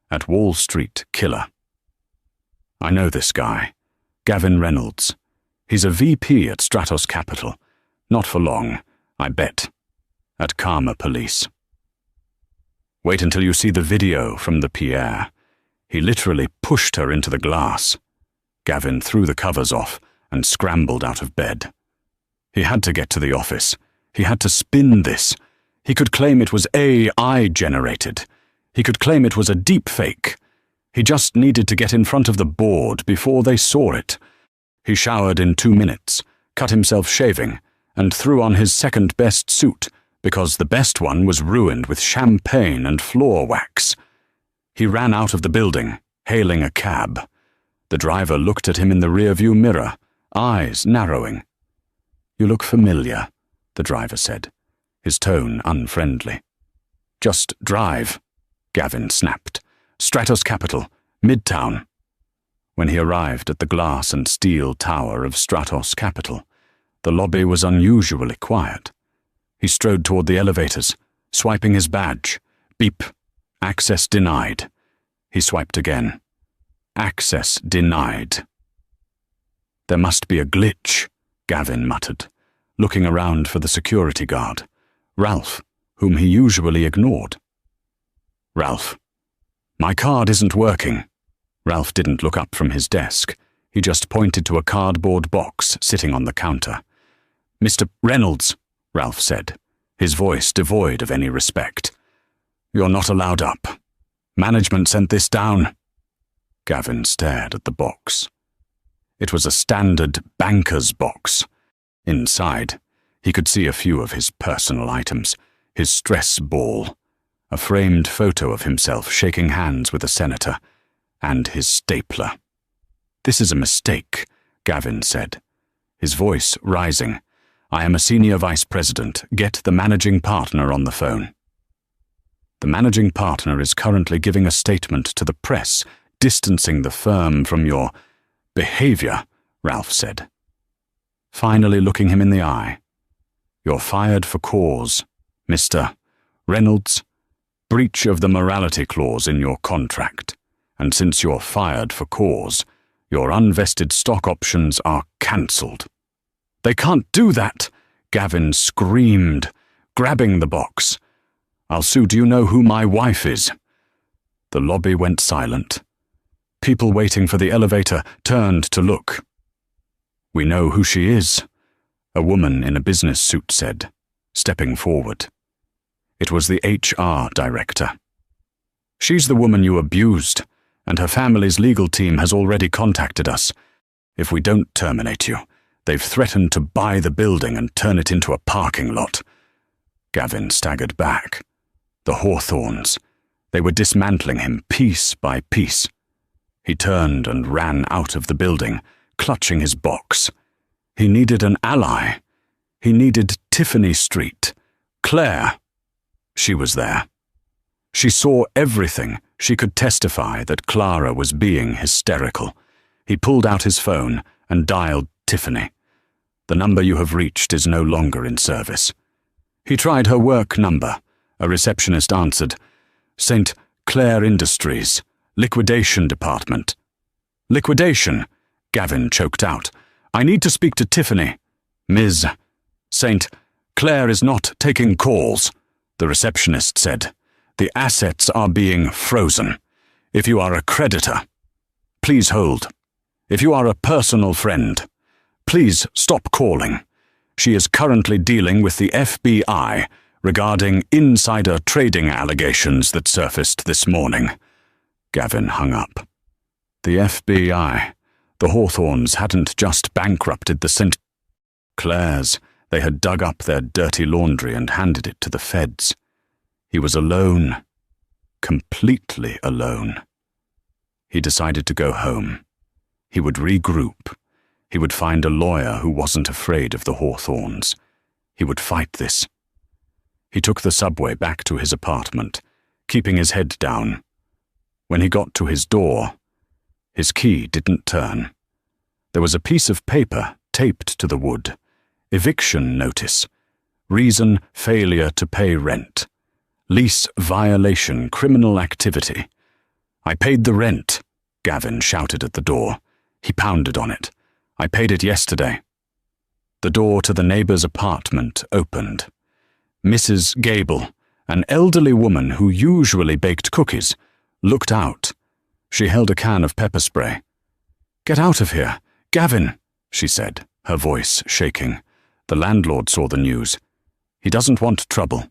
at Wall Street Killer. I know this guy, Gavin Reynolds. He's a VP at Stratos Capital. Not for long, I bet. At Karma Police. Wait until you see the video from the Pierre. He literally pushed her into the glass. Gavin threw the covers off and scrambled out of bed. He had to get to the office. He had to spin this. He could claim it was AI generated. He could claim it was a deep fake. He just needed to get in front of the board before they saw it. He showered in 2 minutes, cut himself shaving, and threw on his second-best suit because the best one was ruined with champagne and floor wax. He ran out of the building, hailing a cab. The driver looked at him in the rearview mirror, eyes narrowing. "You look familiar," the driver said, his tone unfriendly. "Just drive," Gavin snapped. "Stratos Capital, Midtown." When he arrived at the glass and steel tower of Stratos Capital, the lobby was unusually quiet. He strode toward the elevators, swiping his badge. Beep. Access denied. He swiped again. Access denied. "There must be a glitch," Gavin muttered, looking around for the security guard, Ralph, whom he usually ignored. "Ralph, my card isn't working." Ralph didn't look up from his desk. He just pointed to a cardboard box sitting on the counter. "Mr. Reynolds," Ralph said, his voice devoid of any respect. "You're not allowed up. Management sent this down." Gavin stared at the box. It was a standard banker's box. Inside, he could see a few of his personal items, his stress ball, a framed photo of himself shaking hands with a senator, and his stapler. "This is a mistake," Gavin said, his voice rising. "I am a senior vice president. Get the managing partner on the phone." "The managing partner is currently giving a statement to the press, distancing the firm from your behavior," Ralph said, finally looking him in the eye. "You're fired for cause, Mr. Reynolds. Breach of the morality clause in your contract. And since you're fired for cause, your unvested stock options are cancelled." "They can't do that," Gavin screamed, grabbing the box. "I'll sue. Do you know who my wife is?" The lobby went silent. People waiting for the elevator turned to look. "We know who she is," a woman in a business suit said, stepping forward. It was the HR director. "She's the woman you abused, and her family's legal team has already contacted us. If we don't terminate you, they've threatened to buy the building and turn it into a parking lot." Gavin staggered back. The Hawthorns. They were dismantling him piece by piece. He turned and ran out of the building, clutching his box. He needed an ally. He needed Tiffany Street. Claire. She was there. She saw everything. She could testify that Clara was being hysterical. He pulled out his phone and dialed Tiffany. "The number you have reached is no longer in service." He tried her work number. A receptionist answered. "St. Clair Industries, Liquidation Department." "Liquidation?" Gavin choked out. "I need to speak to Tiffany." "Ms. St. Clair is not taking calls," the receptionist said. "The assets are being frozen. If you are a creditor, please hold. If you are a personal friend, please stop calling. She is currently dealing with the FBI regarding insider trading allegations that surfaced this morning." Gavin hung up. The FBI. The Hawthorns hadn't just bankrupted the St. Clairs. They had dug up their dirty laundry and handed it to the feds. He was alone. Completely alone. He decided to go home. He would regroup. He would find a lawyer who wasn't afraid of the Hawthorns. He would fight this. He took the subway back to his apartment, keeping his head down. When he got to his door, his key didn't turn. There was a piece of paper taped to the wood. Eviction notice. Reason: failure to pay rent. Lease violation: criminal activity. "I paid the rent," Gavin shouted at the door. He pounded on it. "I paid it yesterday." The door to the neighbour's apartment opened. Mrs. Gable, an elderly woman who usually baked cookies, looked out. She held a can of pepper spray. "Get out of here, Gavin," she said, her voice shaking. The landlord saw the news. "He doesn't want trouble.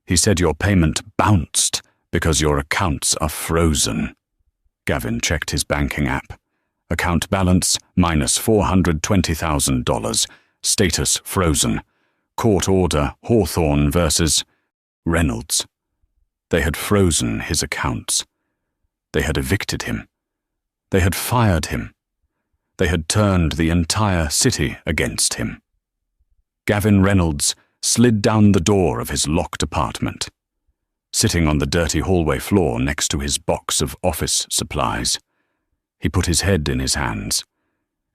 He said your payment bounced because your accounts are frozen." Gavin checked his banking app. Account balance minus $420,000. Status frozen. Court order Hawthorne versus Reynolds. They had frozen his accounts. They had evicted him. They had fired him. They had turned the entire city against him. Gavin Reynolds slid down the door of his locked apartment. Sitting on the dirty hallway floor next to his box of office supplies, he put his head in his hands.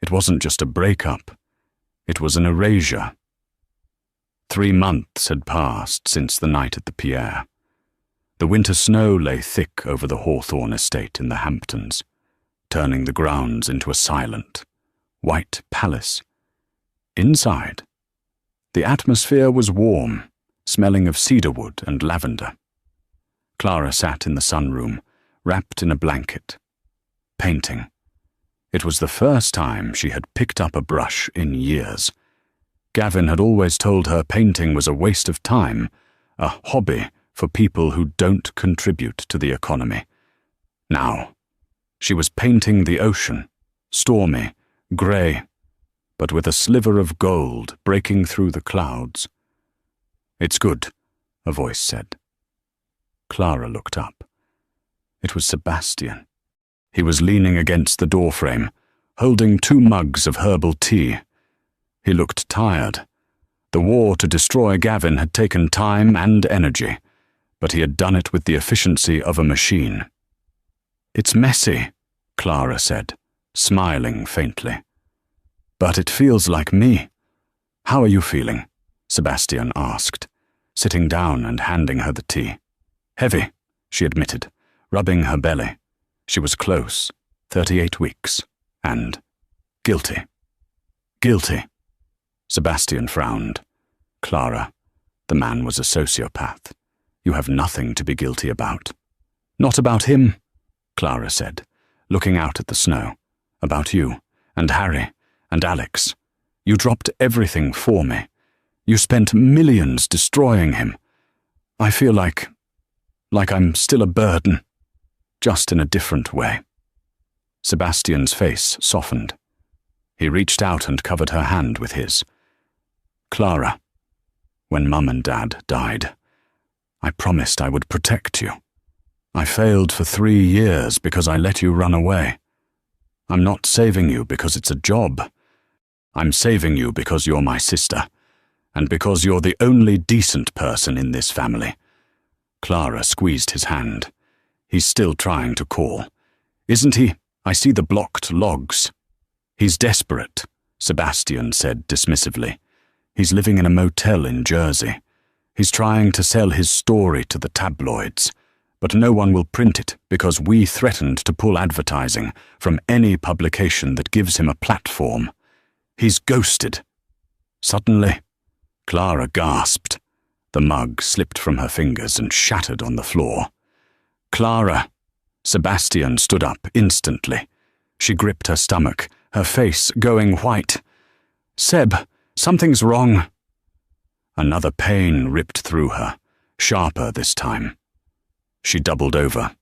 It wasn't just a breakup. It was an erasure. 3 months had passed since the night at the Pierre. The winter snow lay thick over the Hawthorne estate in the Hamptons, turning the grounds into a silent, white palace. Inside, the atmosphere was warm, smelling of cedarwood and lavender. Clara sat in the sunroom, wrapped in a blanket, painting. It was the first time she had picked up a brush in years. Gavin had always told her painting was a waste of time, a hobby for people who don't contribute to the economy. Now, she was painting the ocean, stormy, grey, but with a sliver of gold breaking through the clouds. "It's good," a voice said. Clara looked up. It was Sebastian. He was leaning against the doorframe, holding 2 mugs of herbal tea. He looked tired. The war to destroy Gavin had taken time and energy, but he had done it with the efficiency of a machine. "It's messy," Clara said, smiling faintly. "But it feels like me." "How are you feeling?" Sebastian asked, sitting down and handing her the tea. "Heavy," she admitted, rubbing her belly. She was close, 38 weeks, and guilty. "Guilty." Sebastian frowned. "Clara, the man was a sociopath. You have nothing to be guilty about." "Not about him," Clara said, looking out at the snow. "About you, and Harry, and Alex. You dropped everything for me. You spent millions destroying him. I feel like I'm still a burden, just in a different way." Sebastian's face softened. He reached out and covered her hand with his. "Clara, when Mum and Dad died, I promised I would protect you. I failed for 3 years because I let you run away. I'm not saving you because it's a job. I'm saving you because you're my sister, and because you're the only decent person in this family." Clara squeezed his hand. "He's still trying to call. Isn't he? I see the blocked logs." "He's desperate," Sebastian said dismissively. "He's living in a motel in Jersey. He's trying to sell his story to the tabloids, but no one will print it because we threatened to pull advertising from any publication that gives him a platform. He's ghosted." Suddenly, Clara gasped. The mug slipped from her fingers and shattered on the floor. "Clara!" Sebastian stood up instantly. She gripped her stomach, her face going white. "Seb, something's wrong." Another pain ripped through her, sharper this time. She doubled over.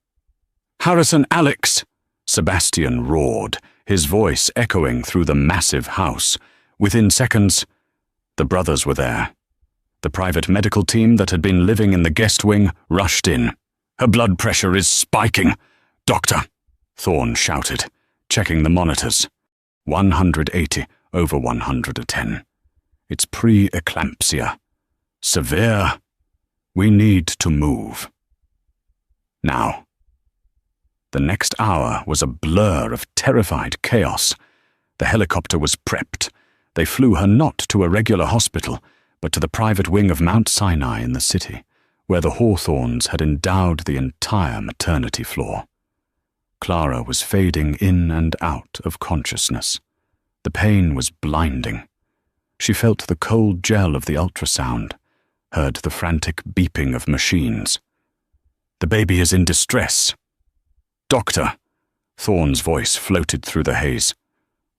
"Harrison, Alex!" Sebastian roared, his voice echoing through the massive house. Within seconds, the brothers were there. The private medical team that had been living in the guest wing rushed in. "Her blood pressure is spiking. Doctor," Thorne shouted, checking the monitors. 180 over 110. It's pre-eclampsia. Severe. We need to move. Now. The next hour was a blur of terrified chaos. The helicopter was prepped. They flew her not to a regular hospital, but to the private wing of Mount Sinai in the city, where the Hawthorns had endowed the entire maternity floor. Clara was fading in and out of consciousness. The pain was blinding. She felt the cold gel of the ultrasound, heard the frantic beeping of machines. "The baby is in distress." "Doctor," Thorne's voice floated through the haze.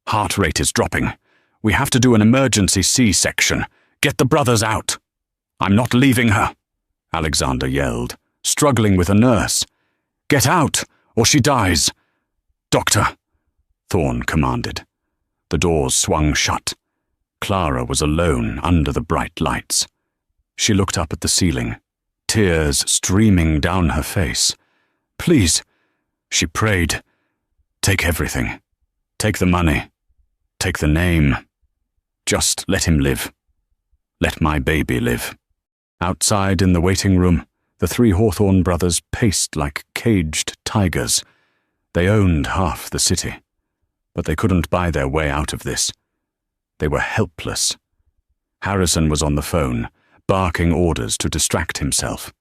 "Heart rate is dropping. We have to do an emergency C-section. Get the brothers out." "I'm not leaving her," Alexander yelled, struggling with a nurse. "Get out, or she dies." "Doctor," Thorne commanded. The doors swung shut. Clara was alone under the bright lights. She looked up at the ceiling, tears streaming down her face. "Please," she prayed. "Take everything. Take the money. Take the name. Just let him live. Let my baby live." Outside in the waiting room, the three Hawthorne brothers paced like caged tigers. They owned half the city, but they couldn't buy their way out of this. They were helpless. Harrison was on the phone, barking orders to distract himself.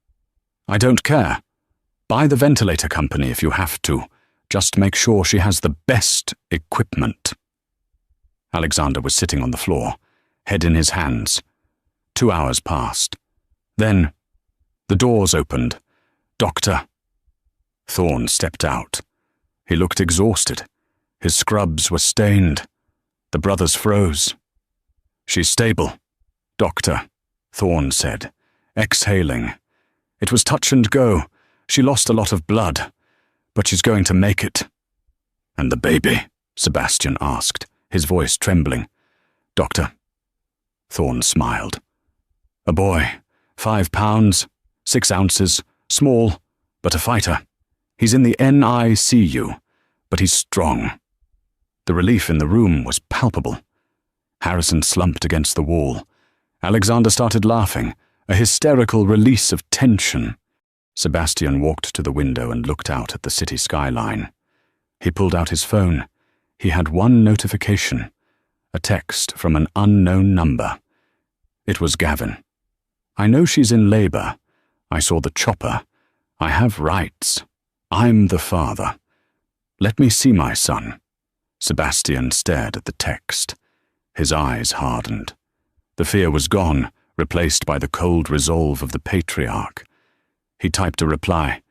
"I don't care. Buy the ventilator company if you have to. Just make sure she has the best equipment." Alexander was sitting on the floor, head in his hands. 2 hours passed. Then, the doors opened. "Doctor." Thorne stepped out. He looked exhausted. His scrubs were stained. The brothers froze. "She's stable, Doctor," Thorne said, exhaling. "It was touch and go. She lost a lot of blood, but she's going to make it." "And the baby?" Sebastian asked, his voice trembling. "Doctor." Thorne smiled. "A boy, 5 pounds, 6 ounces, small, but a fighter. He's in the NICU, but he's strong." The relief in the room was palpable. Harrison slumped against the wall. Alexander started laughing, a hysterical release of tension. Sebastian walked to the window and looked out at the city skyline. He pulled out his phone. He had one notification, a text from an unknown number. It was Gavin. "I know she's in labor. I saw the chopper. I have rights. I'm the father. Let me see my son." Sebastian stared at the text. His eyes hardened. The fear was gone, replaced by the cold resolve of the patriarch. He typed a reply.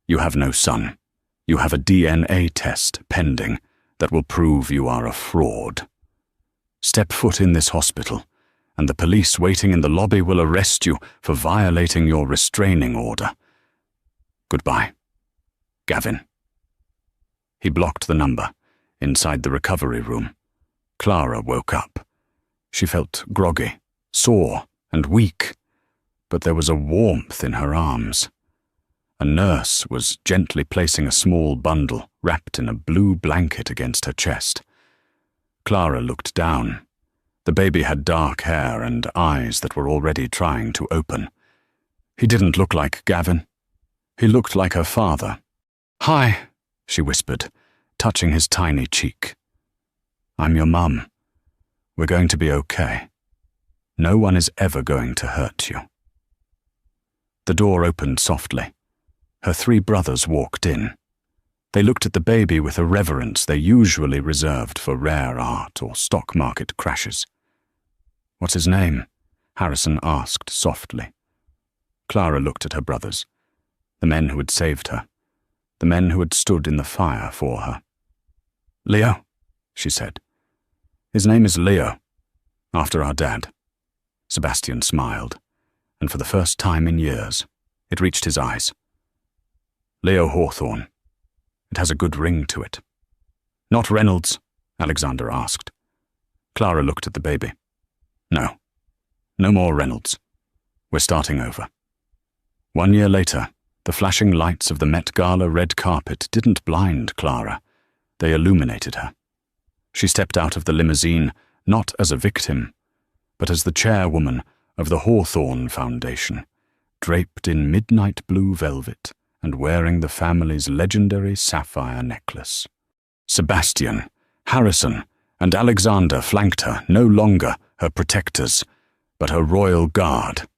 "You have no son. You have a DNA test pending that will prove you are a fraud. Step foot in this hospital, and the police waiting in the lobby will arrest you for violating your restraining order. Goodbye. Gavin." He blocked the number. Inside the recovery room, Clara woke up. She felt groggy, sore, and weak, but there was a warmth in her arms. A nurse was gently placing a small bundle wrapped in a blue blanket against her chest. Clara looked down. The baby had dark hair and eyes that were already trying to open. He didn't look like Gavin. He looked like her father. "Hi," she whispered, touching his tiny cheek. "I'm your mum. We're going to be okay. No one is ever going to hurt you." The door opened softly. Her 3 brothers walked in. They looked at the baby with a reverence they usually reserved for rare art or stock market crashes. "What's his name?" Harrison asked softly. Clara looked at her brothers, the men who had saved her, the men who had stood in the fire for her. "Leo," she said. "His name is Leo, after our dad." Sebastian smiled, and for the first time in years, it reached his eyes. "Leo Hawthorne. It has a good ring to it." "Not Reynolds?" Alexander asked. Clara looked at the baby. "No. No more Reynolds. We're starting over." 1 year later, the flashing lights of the Met Gala red carpet didn't blind Clara. They illuminated her. She stepped out of the limousine not as a victim, but as the chairwoman of the Hawthorne Foundation, draped in midnight blue velvet and wearing the family's legendary sapphire necklace. Sebastian, Harrison, and Alexander flanked her, no longer her protectors, but her royal guard.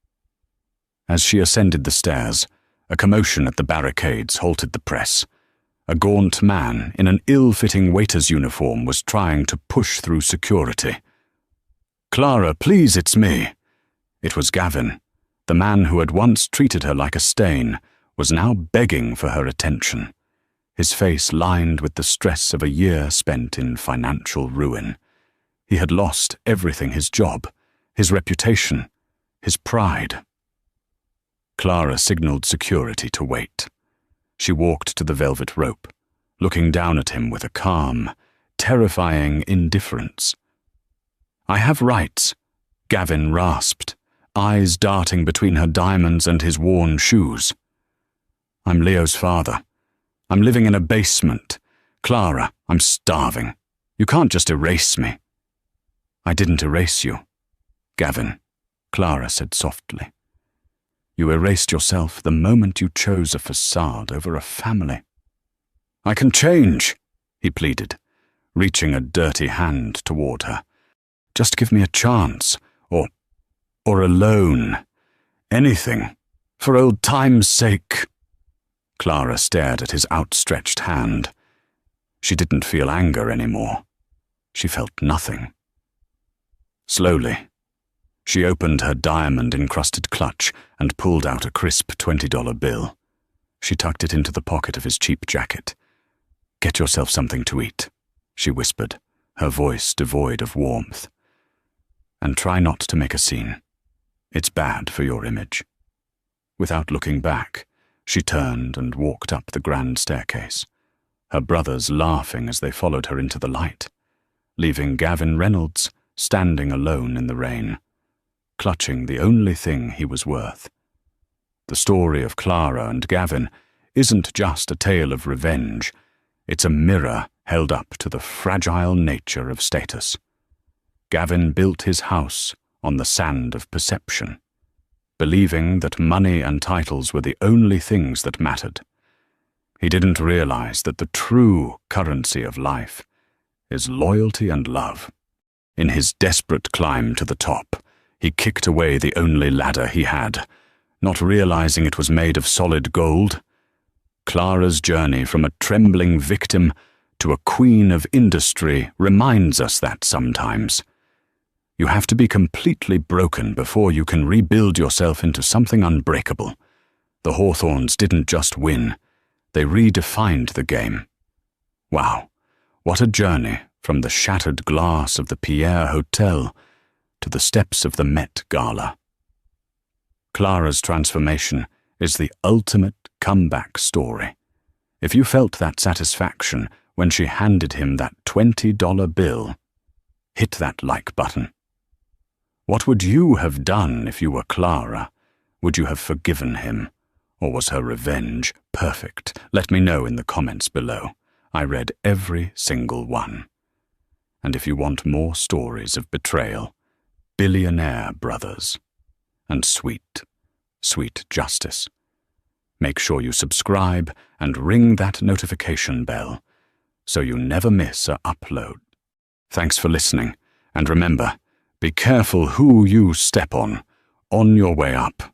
As she ascended the stairs, a commotion at the barricades halted the press. A gaunt man in an ill-fitting waiter's uniform was trying to push through security. "Clara, please, it's me." It was Gavin. The man who had once treated her like a stain was now begging for her attention, his face lined with the stress of a year spent in financial ruin. He had lost everything: his job, his reputation, his pride. Clara signaled security to wait. She walked to the velvet rope, looking down at him with a calm, terrifying indifference. "I have rights," Gavin rasped, eyes darting between her diamonds and his worn shoes. "I'm Leo's father. I'm living in a basement. Clara, I'm starving. You can't just erase me." "I didn't erase you, Gavin," Clara said softly. "You erased yourself the moment you chose a facade over a family." "I can change," he pleaded, reaching a dirty hand toward her. "Just give me a chance, or a loan. Anything, for old time's sake." Clara stared at his outstretched hand. She didn't feel anger anymore. She felt nothing. Slowly, she opened her diamond-encrusted clutch and pulled out a crisp $20 bill. She tucked it into the pocket of his cheap jacket. "Get yourself something to eat," she whispered, her voice devoid of warmth. "And try not to make a scene. It's bad for your image." Without looking back, she turned and walked up the grand staircase, her brothers laughing as they followed her into the light, leaving Gavin Reynolds standing alone in the rain, clutching the only thing he was worth. The story of Clara and Gavin isn't just a tale of revenge. It's a mirror held up to the fragile nature of status. Gavin built his house on the sand of perception, believing that money and titles were the only things that mattered. He didn't realize that the true currency of life is loyalty and love. In his desperate climb to the top, he kicked away the only ladder he had, not realizing it was made of solid gold. Clara's journey from a trembling victim to a queen of industry reminds us that sometimes. You have to be completely broken before you can rebuild yourself into something unbreakable. The Hawthorns didn't just win, they redefined the game. Wow, what a journey from the shattered glass of the Pierre Hotel to the steps of the Met Gala. Clara's transformation is the ultimate comeback story. If you felt that satisfaction when she handed him that $20 bill, hit that like button. What would you have done if you were Clara? Would you have forgiven him? Or was her revenge perfect? Let me know in the comments below. I read every single one. And if you want more stories of betrayal, Billionaire brothers, and sweet, sweet justice, make sure you subscribe and ring that notification bell so you never miss an upload. Thanks for listening, and remember, be careful who you step on your way up.